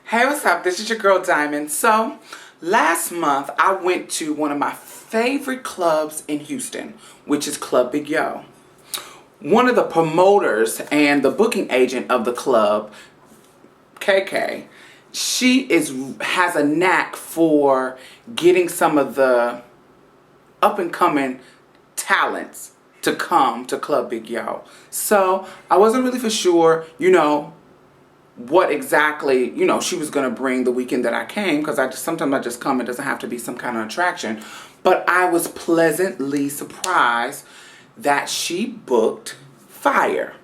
Hey, what's up? This is your girl Diamond. So, last month I went to one of my favorite clubs in Houston, which is Club Big Yo. One of the promoters and the booking agent of the club, KK, she has a knack for getting some of the up and coming talents to come to Club Big Yo. So, I wasn't really for sure, what exactly, she was going to bring the weekend that I came, because sometimes I just come. It doesn't have to be some kind of attraction. But I was pleasantly surprised that she booked fire,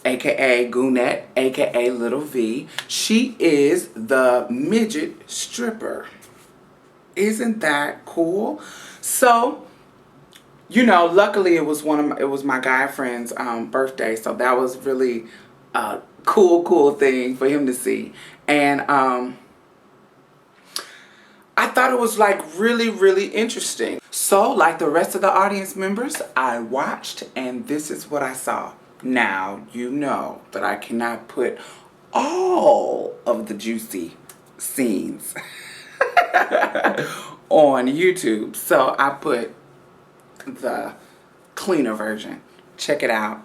aka Goonette, aka Little V. She is the midget stripper. Isn't that cool? So, luckily it was my guy friend's birthday, so that was really cool thing for him to see. And I thought it was really interesting. So like the rest of the audience members, I watched and this is what I saw. Now you know that I cannot put all of the juicy scenes on YouTube, so I put the cleaner version. Check it out.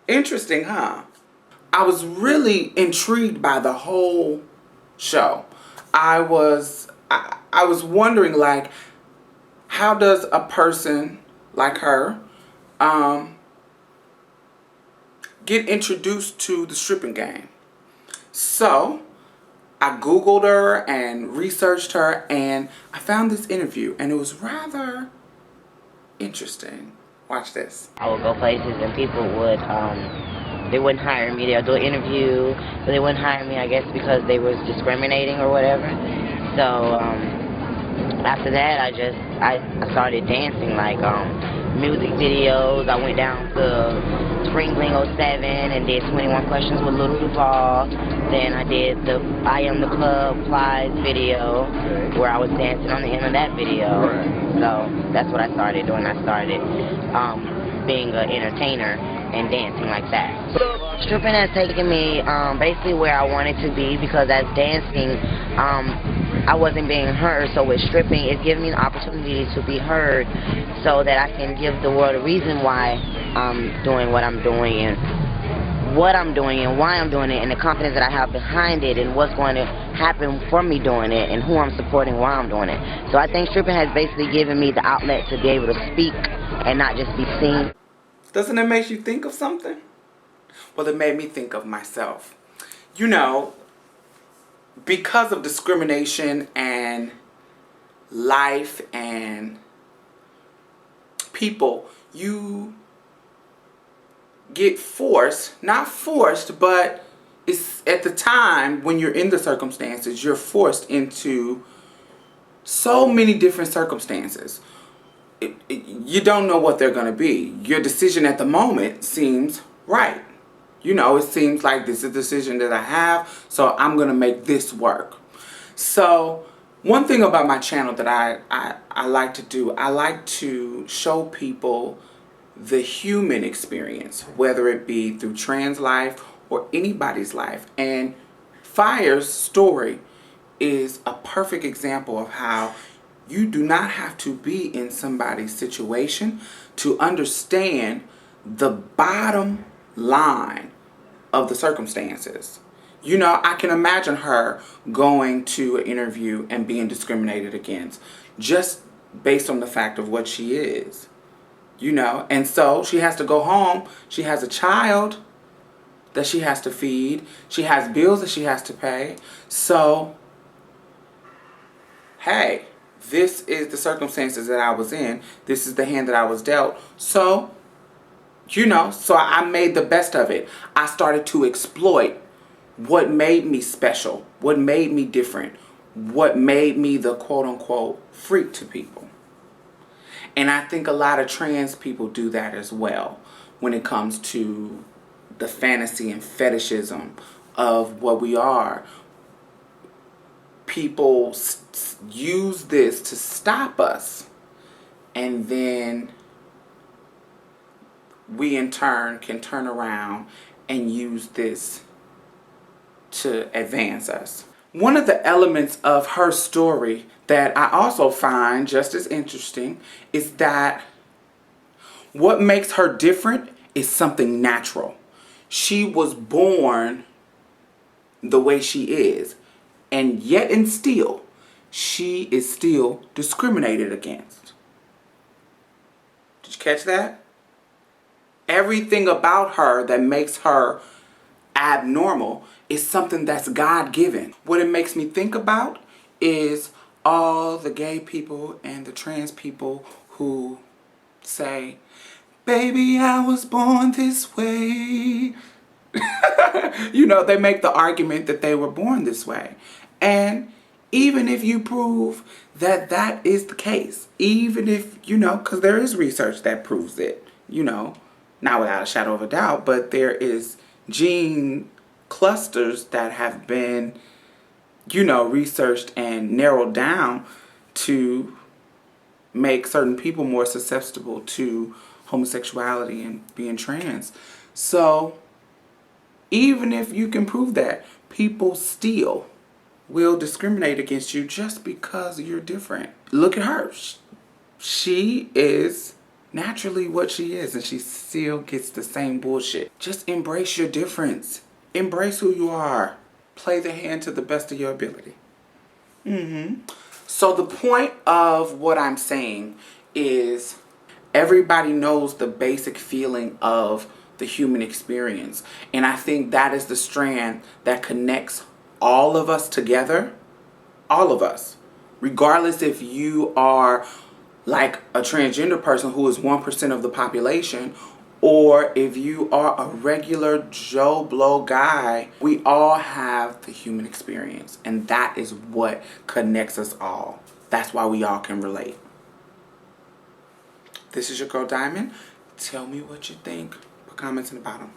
Interesting, huh? I was really intrigued by the whole show. I was wondering, how does a person like her get introduced to the stripping game? So I Googled her and researched her, and I found this interview, and it was rather interesting. Watch this. I would go places and people would, they wouldn't hire me. They would do an interview, but they wouldn't hire me, I guess, because they was discriminating or whatever. So, after that, I started dancing, music videos. I went down to Spring Bling 07 and did 21 Questions with Little Duval. Then I did the I Am the Club Flies video, where I was dancing on the end of that video. So that's what I started doing. I started being an entertainer and dancing like that. Stripping has taken me basically where I wanted to be, because as dancing, I wasn't being heard. So with stripping, it's giving me an opportunity to be heard, so that I can give the world a reason why I'm doing what I'm doing, and what I'm doing, and why I'm doing it, and the confidence that I have behind it, and what's going to happen for me doing it, and who I'm supporting while I'm doing it. So I think stripping has basically given me the outlet to be able to speak and not just be seen. Doesn't it make you think of something? Well, it made me think of myself. Because of discrimination and life and people, you get not forced, but it's at the time when you're in the circumstances, you're forced into so many different circumstances. You don't know what they're going to be. Your decision at the moment seems right. It seems like this is a decision that I have, so I'm going to make this work. So one thing about my channel that I like to do, I like to show people the human experience, whether it be through trans life or anybody's life. And Fire's story is a perfect example of how you do not have to be in somebody's situation to understand the bottom line of the circumstances. I can imagine her going to an interview and being discriminated against just based on the fact of what she is. And so she has to go home. She has a child that she has to feed. She has bills that she has to pay. So, hey, this is the circumstances that I was in. This is the hand that I was dealt. So, so I made the best of it. I started to exploit what made me special, what made me different, what made me the quote-unquote freak to people. And I think a lot of trans people do that as well when it comes to the fantasy and fetishism of what we are. People use this to stop us, and then we in turn can turn around and use this to advance us. One of the elements of her story that I also find just as interesting is that what makes her different is something natural. She was born the way she is, and yet and still, she is still discriminated against. Did you catch that? Everything about her that makes her abnormal is something that's God-given. What it makes me think about is all the gay people and the trans people who say, baby, I was born this way. You know, they make the argument that they were born this way. And even if you prove that that is the case, even if, you know, because there is research that proves it, you know, not without a shadow of a doubt, but there is gene clusters that have been, you know, researched and narrowed down to make certain people more susceptible to homosexuality and being trans. So even if you can prove that, people still will discriminate against you just because you're different. Look at her. She is naturally what she is, and she still gets the same bullshit. Just embrace your difference. Embrace who you are. Play the hand to the best of your ability. So the point of what I'm saying is everybody knows the basic feeling of the human experience. And I think that is the strand that connects all of us together. All of us. Regardless if you are like a transgender person who is 1% of the population, or if you are a regular Joe Blow guy, we all have the human experience. And that is what connects us all. That's why we all can relate. This is your girl Diamond. Tell me what you think. Put comments in the bottom.